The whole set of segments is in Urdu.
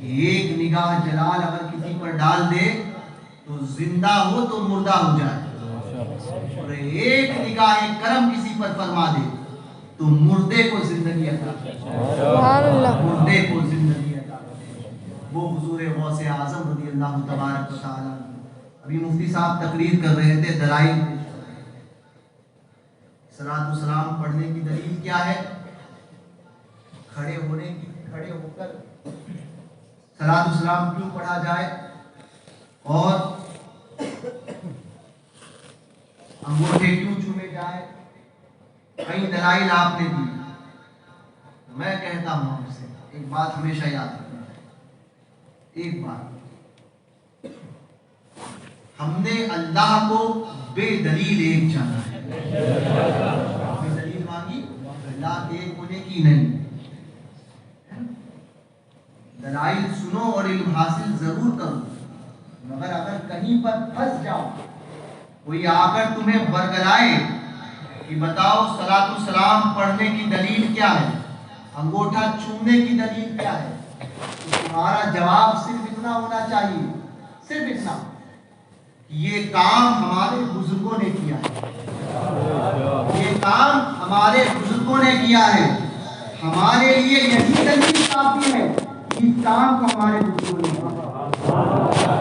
ایک نگاہ جلال اگر کسی پر ڈال دے تو زندہ ہو تو مردہ ہو جائے، اور ایک نگاہ کرم کسی پر فرما دے تو مردے کو زندگی عطا کرے، مردے کو زندگی عطا کرے۔ وہ حضور غوث اعظم رضی اللہ تبارک و تعالی۔ ابھی مفتی صاحب تقریر کر رہے تھے، دلائل صلاۃ السلام پڑھنے کی دلیل کیا ہے؟ کھڑے ہو کر صلاۃ السلام کیوں پڑھا جائے اور انگوٹھے کیوں چومے جائے، کئی دلائل آپ نے دی۔ میں کہتا ہوں آپ سے ایک بات ہمیشہ یاد رکھنا ہے، ایک بات، ہم نے اللہ کو بے دلیل ایک جانا ہے، بے دلیل مانگی اللہ کے ایک ہونے کی نہیں۔ دلائل سنو اور علم حاصل ضرور کرو، مگر اگر کہیں پر پھنس جاؤ، کوئی آ کر تمہیں برگلائے کہ بتاؤ صلاۃ السلام پڑھنے کی دلیل کیا ہے، انگوٹھا چومنے کی دلیل کیا ہے، تو تمہارا جواب صرف اتنا ہونا چاہیے، صرف اتنا، یہ کام ہمارے بزرگوں نے کیا ہے، یہ کام ہمارے بزرگوں نے کیا ہے، ہمارے لیے یہی دلیل کافی ہے، اس کام کو ہمارے بزرگوں نے کیا،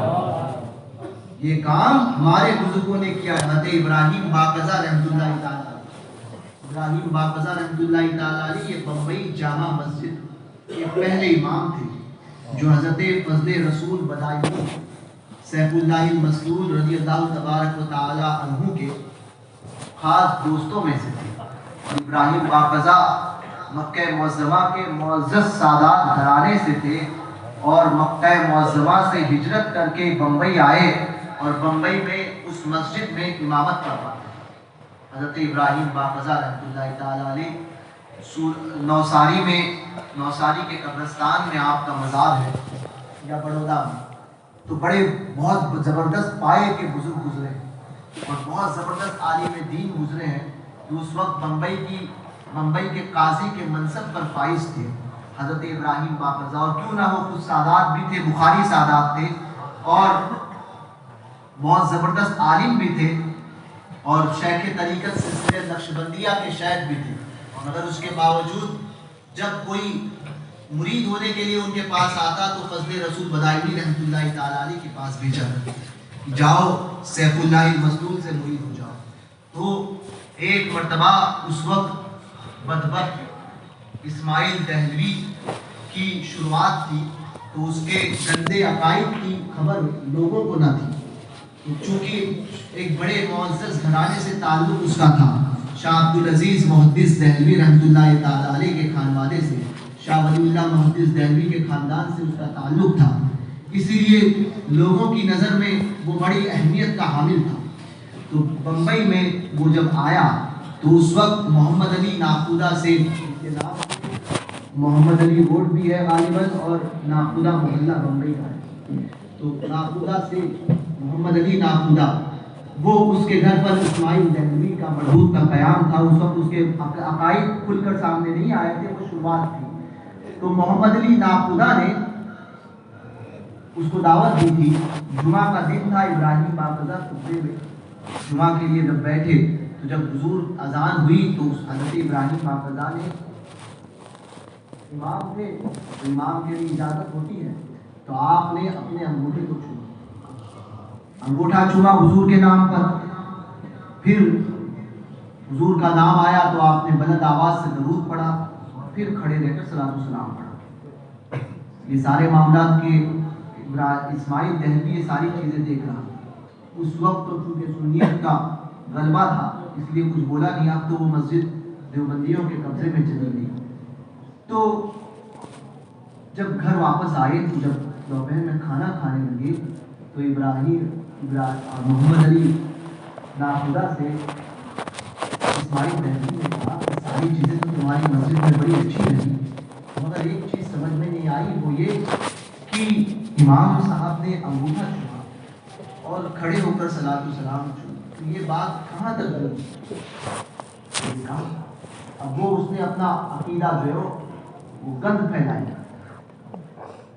یہ کام ہمارے بزرگوں نے کیا ہے۔ حضرت ابراہیم باقزہ رحمۃ اللہ تعالی، ابراہیم باقزہ رحمۃ اللہ تعالی، یہ بمبئی جامع مسجد کے پہلے امام تھے، جو حضرت فضل رسول بدائمی سیف اللہ المسلول رضی اللہ تبارک و تعالی عنہ کے خاص دوستوں میں سے تھے۔ ابراہیم باقزہ مکہ معظمہ کے معزز سادات گھرانے سے تھے، اور مکہ معظمہ سے ہجرت کر کے بمبئی آئے اور بمبئی میں اس مسجد میں امامت کرواتے۔ حضرت ابراہیم باقزہ رحمۃ اللہ تعالی علیہ نوساری کے قبرستان میں آپ کا مزار ہے، یا بڑودہ میں، تو بہت زبردست پائے کے بزرگ گزرے ہیں اور بہت زبردست عالم دین گزرے ہیں، جو اس وقت بمبئی کے قاضی کے منصب پر فائز تھے حضرت ابراہیم باقزہ، اور کیوں نہ ہو کچھ سادات بھی تھے، بخاری سادات تھے اور بہت زبردست عالم بھی تھے، اور شیخ طریقت سلسلہ نقشبندیہ کے شیخ بھی تھے، مگر اس کے باوجود جب کوئی مرید ہونے کے لیے ان کے پاس آتا تو فضل رسول بدائمی رحمۃ اللہ تعالی علیہ کے پاس بھیجا، جاؤ سیف اللہ المسلول سے مرید ہو جاؤ۔ تو ایک مرتبہ اس وقت بدبخت اسماعیل دہلوی کی شروعات تھی، تو اس کے گندے عقائد کی خبر لوگوں کو نہ تھی، چونکہ ایک بڑے معزز گھرانے سے تعلق اس کا تھا، شاہ عبدالعزیز محدث دہلوی رحمۃ اللہ تعالی علیہ کے خانوادے سے، شاہ ولی اللہ محدث دہلوی کے خاندان سے اس کا تعلق تھا، اسی لیے لوگوں کی نظر میں وہ بڑی اہمیت کا حامل تھا۔ تو بمبئی میں وہ جب آیا تو اس وقت محمد علی ناخودہ سے، محمد علی روڈ بھی ہے غالباً اور ناخودہ محلہ بمبئی کا ہے، تو ناخودہ سے محمد علی ناخودہ، وہ اس کے گھر پر اسماعیل دہلوی کا مڑبوط کا قیام تھا، اس وقت اس کے عقائد کھل کر سامنے نہیں آئے تھے، وہ شروعات تھی، تو محمد علی ناخودہ نے اس کو دعوت دی تھی، جمعہ کا دن تھا، ابراہیم باقزہ خطبے میں جمعہ کے لیے جب بیٹھے تو جب حضور اذان ہوئی تو حضرت ابراہیم باقزہ نے، امام تھے، امام کے لیے اجازت ہوتی ہے، تو آپ نے اپنے انگوٹھے کو چھوما، انگوٹھا چھوما حضور کے نام پر، پھر حضور کا نام آیا تو آپ نے بلند آواز سے درود پڑھا، پھر کھڑے رہ کر صلاۃ السلام پڑھا۔ یہ سارے معاملات کے اسماعیل دہلوی یہ ساری چیزیں دیکھ رہا، اس وقت تو چونکہ سنیت کا غلبہ تھا اس لیے کچھ بولا نہیں، اب تو وہ مسجد دیوبندیوں کے قبضے میں چلی گئی۔ تو جب گھر واپس آئے تو جب دوپہر میں کھانا کھانے لگے تو محمد علی ناخودہ سے اسماعیل دہلوی نے کہا کہ ساری چیزیں تو تمہاری مسجد میں بڑی اچھی رہی، مگر ایک چیز سمجھ میں نہیں آئی، وہ یہ کہ امام صاحب نے انگوٹھا چھوڑا اور کھڑے ہو کر صلاۃ السلام چھوڑا، تو یہ بات کہاں تک غلط؟ اب وہ اس نے اپنا عقیدہ جو ہے وہ گند پھیلائی،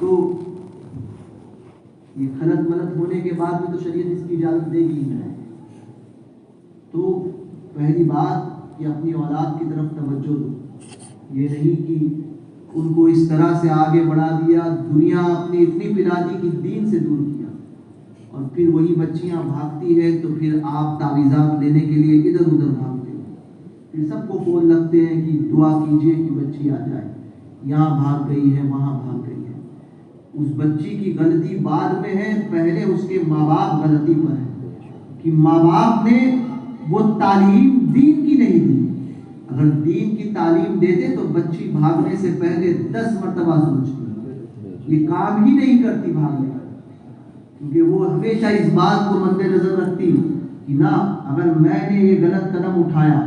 تو یہ خلط ملط ہونے کے بعد بھی تو شریعت اس کی اجازت دے گی نہیں. تو پہلی بات کہ اپنی اولاد کی طرف توجہ دو. یہ نہیں کہ ان کو اس طرح سے آگے بڑھا دیا, دنیا اپنی اتنی پلا دی کہ دین سے دور کیا, اور پھر وہی بچیاں بھاگتی ہیں تو پھر آپ تعویذات لینے کے لیے ادھر ادھر بھاگتے ہیں. پھر سب کو فون لگتے ہیں کہ دعا کیجئے کہ بچی آ جائے, یہاں بھاگ گئی ہے, وہاں بھاگ گئی ہے. اس بچی کی غلطی بعد میں ہے, پہلے اس کے ماں باپ غلطی پر ہے کہ ماں باپ نے وہ تعلیم دین کی نہیں دی. اگر دین کی تعلیم دیتے تو بچی بھاگنے سے پہلے 10 مرتبہ سوچتی, یہ کام ہی نہیں کرتی بھاگنے کا, کیونکہ وہ ہمیشہ اس بات کو مد نظر رکھتی کہ نہ, اگر میں نے یہ غلط قدم اٹھایا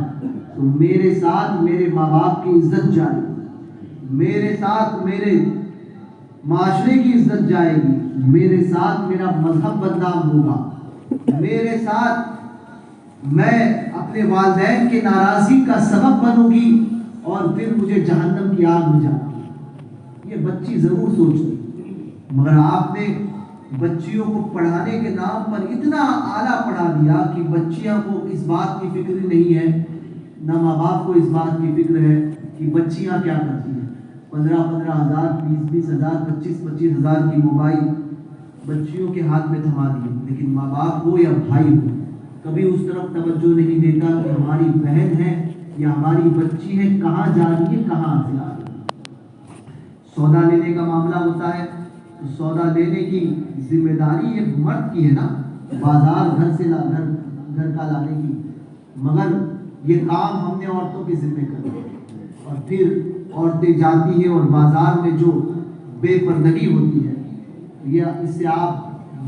تو میرے ساتھ میرے ماں باپ کی عزت جائے گی, میرے ساتھ میرے معاشرے کی عزت جائے گی, میرے ساتھ میرا مذہب بدنام ہوگا, میرے ساتھ میں اپنے والدین کے ناراضگی کا سبب بنوں گی, اور پھر مجھے جہنم کی آگ میں جانا. یہ بچی ضرور سوچتی, مگر آپ نے بچیوں کو پڑھانے کے نام پر اتنا اعلیٰ پڑھا دیا کہ بچیاں کو اس بات کی فکر نہیں ہے, نہ ماں باپ کو اس بات کی فکر ہے کہ بچیاں کیا کرتی ہیں. 15,000 20,000 25,000 کی موبائل بچیوں کے ہاتھ میں تھما دیے, لیکن ماں باپ ہو یا بھائی ہو کبھی اس طرف توجہ نہیں دیتا کہ ہماری بہن ہے یا ہماری بچی ہے کہاں جا رہی ہے, کہاں سے آ رہی ہے. سودا لینے کا معاملہ ہوتا ہے تو سودا لینے کی ذمہ داری ایک مرد کی ہے نا, بازار گھر کا لانے کی, مگر یہ کام ہم نے عورتوں کے ذمہ کر دیا, اور پھر عورتیں جاتی ہیں اور بازار میں جو بے پردگی ہوتی ہے, یا اس سے آپ